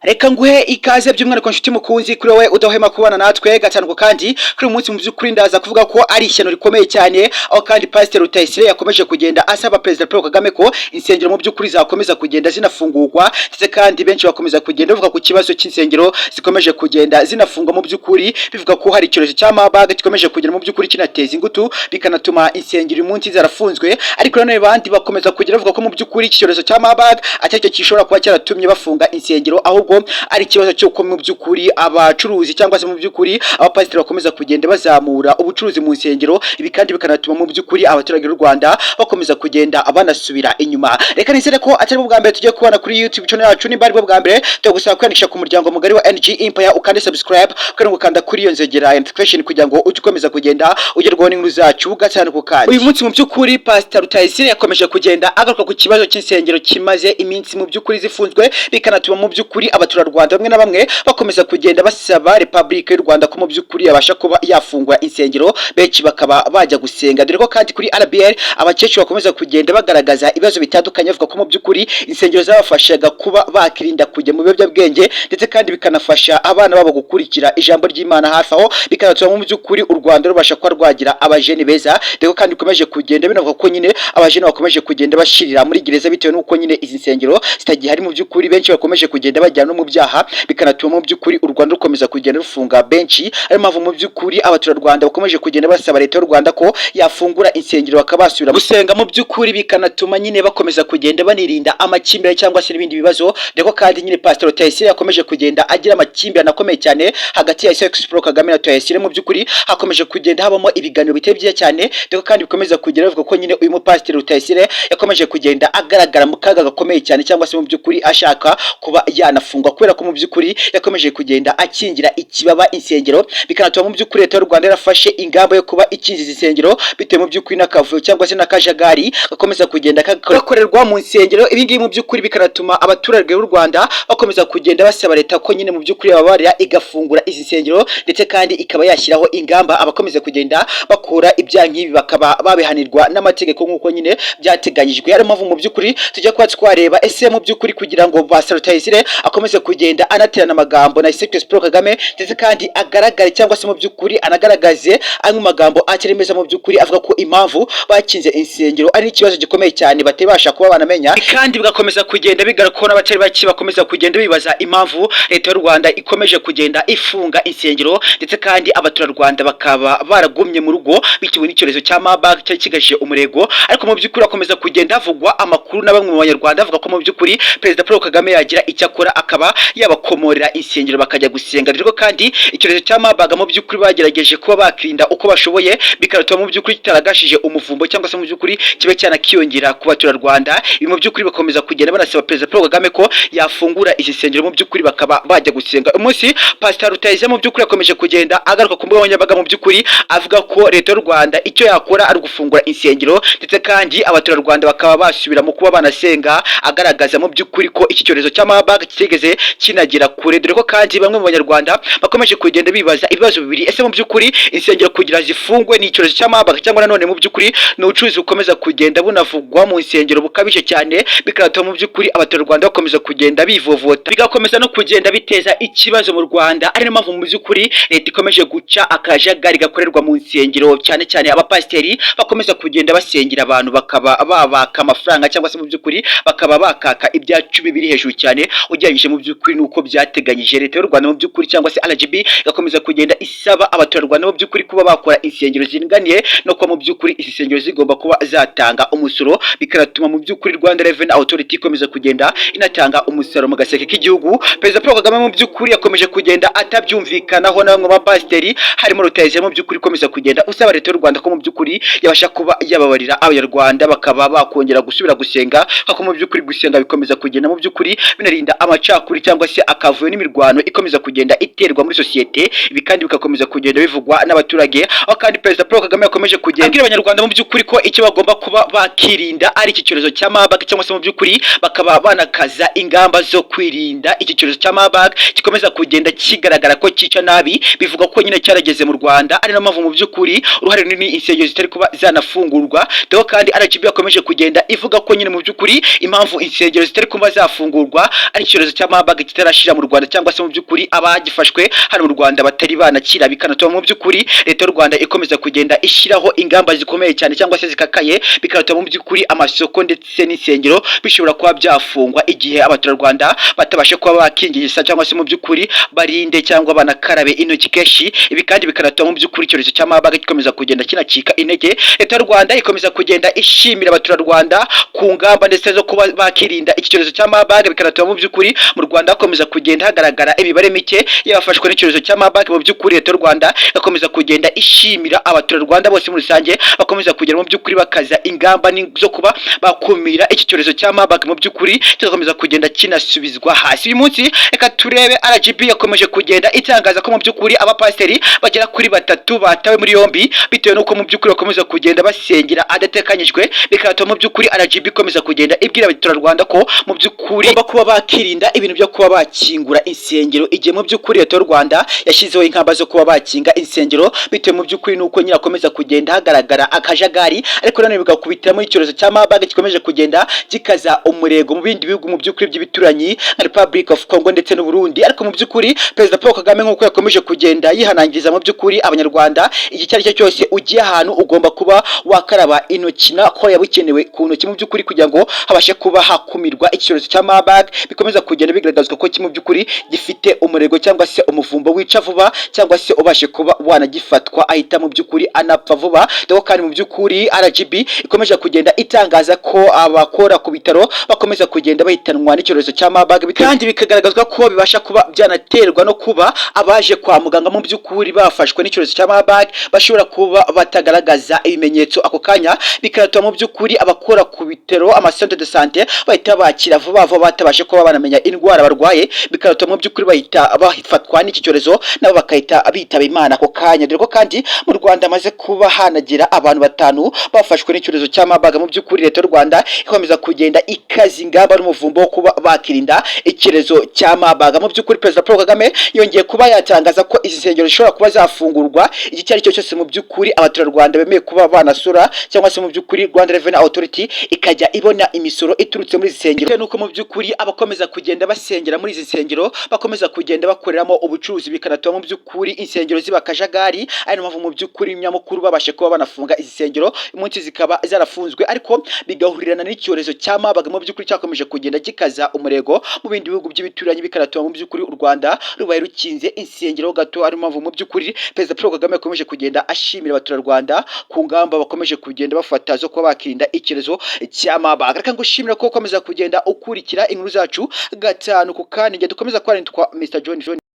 Reka nguhe ikaze by'umwihariko nshuti mukunzi kuri wowe udahwema kubana natwe gatanu kandi kuri uyu munsi mu by'ukuri ndaza kuvuga ko ari ishyano rikomeye cyane, aho kandi Pastor Rutayisire yakomeje kugenda asaba Perezida Paul Kagame ko insengero mu by'ukuri zakomeza kugenda zinafungurwa, ndetse kandi benshi bakomeza kugenda bavuga ku kibazo cy'insengero zikomeje kugenda zinafungwa mu by'ukuri, bivuga ko hari icyorezo cya Marburg gikomeje kugenda mu by'ukuri kinateza ingutu bikanatuma insengero uyu munsi zarafunzwe. Ariko nanone bandi bakomeza kugenda bavuga ko mu by'ukuri iki cyorezo cya Marburg atari cyo gishobora kuba cyaratumye bafunga insengero, ahubwo ari ikibazo cy'uko mu by'ukuri abacuruzi cyangwa se mu by'ukuri abapasiteri bakomeza kugenda bazamura ubucuruzi mu nsengero, ibi kandi bikanatuma mu by'ukuri abaturage b'u Rwanda bakomeza kugenda banasubira inyuma. Reka nizere ko atari bwo bwa mbere tugiye kubana kuri YouTube channel yacu, nimba ari bwo bwa mbere tugusaba kwiyandikisha ku muryango mugari wa NG Empire ukande subscribe kandi ukanda kuri iyo nzogera ya notification kugira ngo ujye ukomeza kugenda ugerwaho n'inkuru zacu gatanu ku kandi. Uyu munsi mu by'ukuri Pastor Rutayisire yakomeje kugenda agaruka ku kibazo cy'insengero kimaze iminsi mu by'ukuri zifunzwe, bikanatuma mu by'ukuri abaturarwanda bamwe na bamwe bakomeza kugenda basaba Repubulika y'u Rwanda ko mu by'ukuri yabasha kuba yafungura insengero, benshi bakaba bajya gusenga. Dore ko kandi kuri RBL abakecuru bakomeza kugenda bagaragaza ibibazo bitandukanye, bavuga ko mu by'ukuri insengero zabafashaga kuba bakirinda kujya mu biyobyabwenge, ndetse kandi bikanafasha abana babo gukurikira ijambo ry'Imana hafi aho, bikanatuma mu by'ukuri u Rwanda rubasha kuba rwagira abajeni beza. Dore ko kandi bikomeje kugenda binavuga ko nyine abajeni bakomeje kugenda bashirira muri gereza bitewe n'uko nyine izi nsengero zitagihari. Mu by'ukuri benshi bakomeje kugenda bajyana no mu byaha, bikanatuma mu by'ukuri u Rwanda rukomeza kugenda rufunga benshi. Ariyo mpamvu mu by'ukuri abaturarwanda bakomeje kugenda basaba leta y'u Rwanda ko yafungura insengero bakabasubira gusenga mu by'ukuri, bikanatuma nyine bakomeza kugenda banirinda amakimbirane cyangwa se n'ibindi bibazo. Deko kandi nyine Pastor Rutayisire yakomeje kugenda agira amakimbirane akomeye cyane hagati ya His Paul Kagame na Rutayisire. Mu by'ukuri hakomeje kugenda habamo ibiganiro biteye byiza cyane, deko kandi bikomeza kugenda bavuga ko nyine uyu mupasiteri Rutayisire yakomeje kugenda agaragara mu kaga gakomeye cyane, cyangwa se mu by'ukuri ashaka kuba yanafungwa kubera ko mu by'ukuri yakomeje kugenda akingira ikibaba insengero, bikanatuma mu by'ukuri leta y'u Rwanda yarafashe ingamba yo kuba ikinjiza insengero bitewe mu by'ukuri n'akavuyo cyangwa se n'akajagari gakomeza kugenda gakorerwa mu nsengero. Ibi ngibi mu by'ukuri bikanatuma abaturage b'u Rwanda bakomeza kugenda basaba leta ko nyine mu by'ukuri yababarira igafungura izi nsengero, ndetse kandi ikaba yashyiraho ingamba abakomeza kugenda bakora ibyaha nk'ibi bakaba babihanirwa n'amategeko nk'uko nyine byateganyijwe. Ariyo mpamvu mu by'ukuri tujya kuba twareba ese mu by'ukuri kugira ngo Pastor Rutayisire akomeze kugenda anaterana amagambo na His Paul Kagame, ndetse kandi agaragare cyangwa se mu by'ukuri anagaragaze amwe magambo akiri meza mu by'ukuri avuga ko impamvu bakinze insengero ari ikibazo gikomeye cyane batebasha kuba banamenya, kandi bigakomeza kugenda bigaruka n'abatari baki bakomeza kugenda bibaza impamvu leta y'u Rwanda ikomeje kugenda ifunga insengero, ndetse kandi abaturarwanda bakaba baragumye mu rugo bitewe n'icyorezo cya Marburg cyari kigaje umurego. Ariko mu by'ukuri akomeza kugenda havugwa amakuru na bamwe mu banyarwanda avuga ko mu by'ukuri Perezida Paul Kagame yagira icyo akora akaba yabakomorera insengero bakajya gusenga. Rero kandi icyorezo cya Marburg mu by'ukuri bagerageje kuba bakirinda uko bashoboye, bikanatuma mu by'ukuri kitaragashije umuvumbo cyangwa se mu by'ukuri kibe cyanakiyongera ku baturarwanda. Ibi mu by'ukuri bakomeza kugenda banasaba Perezida Paul Kagame ko yafungura izi nsengero mu by'ukuri bakaba bajya gusenga. Umunsi Pastor Rutayisire mu by'ukuri akomeje kugenda agaruka ku mbuga nkoranyambaga mu by'ukuri avuga ko leta y'u Rwanda icyo yakora ari gufungura insengero, ndetse kandi abaturarwanda bakaba basubira mu kuba banasenga, agaragaza mu by'ukuri ko iki cyorezo cya Marburg kitigeze kinagera kure. Dore ko kandi bamwe mu banyarwanda bakomeje kugenda bibaza ibibazo bibiri: ese mu by'ukuri insengero kugira zifungwe ni icyorezo cya Marburg, cyangwa nanone mu by'ukuri ni ubucuruzi bukomeza kugenda bunavugwa mu insengero bukabije cyane, bikanatuma mu by'ukuri abaturarwanda bakomeza kugenda bivovota, bigakomeza no kugenda biteza ikibazo mu Rwanda. Ari nayo mpamvu mu by'ukuri leta ikomeje guca akajagari gakorerwa mu insengero, cyane cyane abapasiteri bakomeza kugenda basengera abantu bakaba babaka amafaranga, cyangwa se mu by'ukuri bakaba bakaka ibya 10 biri hejuru cyane ugereranyije mu by'ukuri nuko byateganyije leta y'u Rwanda. Mu by'ukuri cyangwa se RGB igakomeza kugenda isaba abaturarwanda mu by'ukuri kuba bakora insengero ziringaniye, no kuba mu by'ukuri izi nsengero zigomba kuba zatanga umusoro, bikanatuma mu by'ukuri Rwanda Revenue Authority ikomeza kugenda inatanga umusoro mu gaseke k'igihugu. Perezida Paul Kagame mu by'ukuri yakomeje kugenda atabyumvikanaho na bamwe b'abapasiteri, harimo Rutayisire mu by'ukuri ikomeza kugenda usaba leta y'u Rwanda ko mu by'ukuri yabasha kuba yababarira abanyarwanda bakaba bakongera gusubira gusenga, kuko mu by'ukuri gusenga bikomeza kugenda mu by'ukuri binarinda amacakuri cyangwa se akavuyo n'imirwano ikomeza kugenda iterwa muri sosiyete. Ibi kandi bikakomeza kugenda bivugwa n'abaturage, aho kandi Perezida Paul Kagame yakomeje kugenda abwira abanyarwanda mu by'ukuri ko icyo bagomba kuba bakirinda ari iki cyorezo cya Marburg, cyangwa se mu by'ukuri bakaba banakaza ingamba zo kwirinda iki cyorezo cya Marburg gikomeza kugenda kigaragara ko cyica nabi. Bivuga ko nyine cyarageze mu Rwanda, ari nayo mpamvu mu by'ukuri uruhare runini insengero zitari kuba zanafungurwa. Deo kandi RGB yakomeje kugenda ivuga ko nyine mu by'ukuri impamvu insengero zitari kuba zafungurwa ari icyorezo cya cya Marburg kitarashira mu Rwanda, cyangwa se mu by'ukuri abagifashwe hano mu Rwanda batari banakira, bikanatuma mu by'ukuri leta y'u Rwanda ikomeza kugenda ishyiraho ingamba zikomeye cyane cyangwa se zikakaye, bikanatuma mu by'ukuri amasoko ndetse n'insengero bishobora kuba byafungwa igihe abaturarwanda batabasha kuba bakingiriza cyangwa se mu by'ukuri barinde cyangwa banakarabe intoki kenshi. Ibi kandi bikanatuma mu by'ukuri icyorezo cya Marburg gikomeza kugenda kinacika intege. Leta y'u Rwanda ikomeza kugenda ishimira abaturarwanda ku ngamba ndetse zo kuba bakirinda iki cyorezo cya Marburg, bikanatuma mu by'ukuri mu Rwanda hakomeza kugenda hagaragara imibare mike y'abafashwe n'icyorezo cya Marburg. Mu by'ukuri leta y'u Rwanda igakomeza kugenda ishimira abaturarwanda bose muri rusange bakomeza kugera mu by'ukuri bakaza ingamba zo kuba bakumira iki cyorezo cya Marburg, mu by'ukuri kigakomeza kugenda kinasubizwa hasi. Uyu munsi reka turebe RGB yakomeje kugenda itangaza ko mu by'ukuri abapasiteri bagera kuri 3 batawe muri yombi bitewe n'uko mu by'ukuri bakomeza kugenda basengera adatekanyijwe, bikanatuma mu by'ukuri RGB ikomeza kugenda ibwira abaturarwanda ko mu by'ukuri kuba bakirinda ibintu byo kuba bakingura insengero, igihe mu by'ukuri leta y'u Rwanda yashyizeho inkamba zo kuba bakinga insengero bitewe mu by'ukuri nuko nyine akomeza kugenda hagaragara akajagari, ariko nanone bigakubitiramo icyorezo cya Marburg gikomeje kugenda gikaza umurego mu bindi bihugu mu by'ukuri by'ibituranyi nka Republic of Congo ndetse n'u Burundi. Ariko mu by'ukuri Perezida Paul Kagame nk'uko yakomeje kugenda yihanangiriza mu by'ukuri abanyarwanda, igihe icyo ari cyo cyose ugiye ahantu ugomba kuba wakaraba intoki ko yabukenewe ku ntoki mu by'ukuri kugira ngo habashe kuba hakumirwa icyorezo cya Marburg. Bikomeza kugenda bigaragazwa ko mu by'ukuri gifite umurego cyangwa se umuvumbo wica vuba, cyangwa se ubashe kuba wanagifatwa ahita mu by'ukuri anapfa vuba. Doko kandi mu by'ukuri RGB ikomeje kugenda itangaza ko abakora ku bitaro bakomeza kugenda bahitanwa n'icyorezo cya Marburg, kandi bikagaragazwa ko bibasha kuba byanaterwa no kuba abaje kwa muganga mu by'ukuri bafashwe n'icyorezo cya Marburg bashobora kuba batagaragaza ibimenyetso ako kanya, bikanatuma mu by'ukuri abakora ku bitaro amacentre de santé bahita bakira vuba vuba batabashe kuba banamenya indwara barwaye, bikanatuma mu by'ukuri bahita bafatwa n'iki cyorezo nabo bakahita bitaba Imana ako kanya. Dore ko kandi mu Rwanda amaze kuba hanagira abantu 5 bafashwe n'icyorezo cya Marburg. Mu by'ukuri leta y'u Rwanda ikomeza kugenda ikaza ingamba n'umuvumbo wo kuba bakirinda icyorezo cya Marburg. Mu by'ukuri Perezida Paul Kagame yongeye kuba yatangaza ko izi nsengero zishobora kuba zafungurwa igihe icyo ari cyo cyose mu by'ukuri abaturarwanda bemeye kuba banasura, cyangwa se mu by'ukuri Rwanda Revenue Authority ikajya ibona imisoro iturutse muri izi nsengero, nuko mu by'ukuri abakomeza kugenda basengera muri izi nsengero bakomeza kugenda bakoreramo ubucuruzi, bikanatuma mu by'ukuri insengero ziba akajagari. Ari mpamvu mu by'ukuri nyamukuru babashe kuba banafunga izi nsengero umunsi zikaba zarafunzwe, ariko bigahurirana n'icyorezo cya Marburg mu by'ukuri cyakomeje kugenda gikaza umurego mu bindi bihugu by'ibituranyi, bikanatuma mu by'ukuri u Rwanda rubaye rukinze insengero gato. Ari mpamvu mu by'ukuri Perezida Paul Kagame yakomeje kugenda ashimira abaturarwanda ku ngamba bakomeje kugenda bafata zo kuba bakirinda icyorezo cya Marburg. Reka ngushimira ko ukomeza kugenda ukurikira inkuru zacu gatanu ku kandi, dukomeza kwarindwa Mr. John.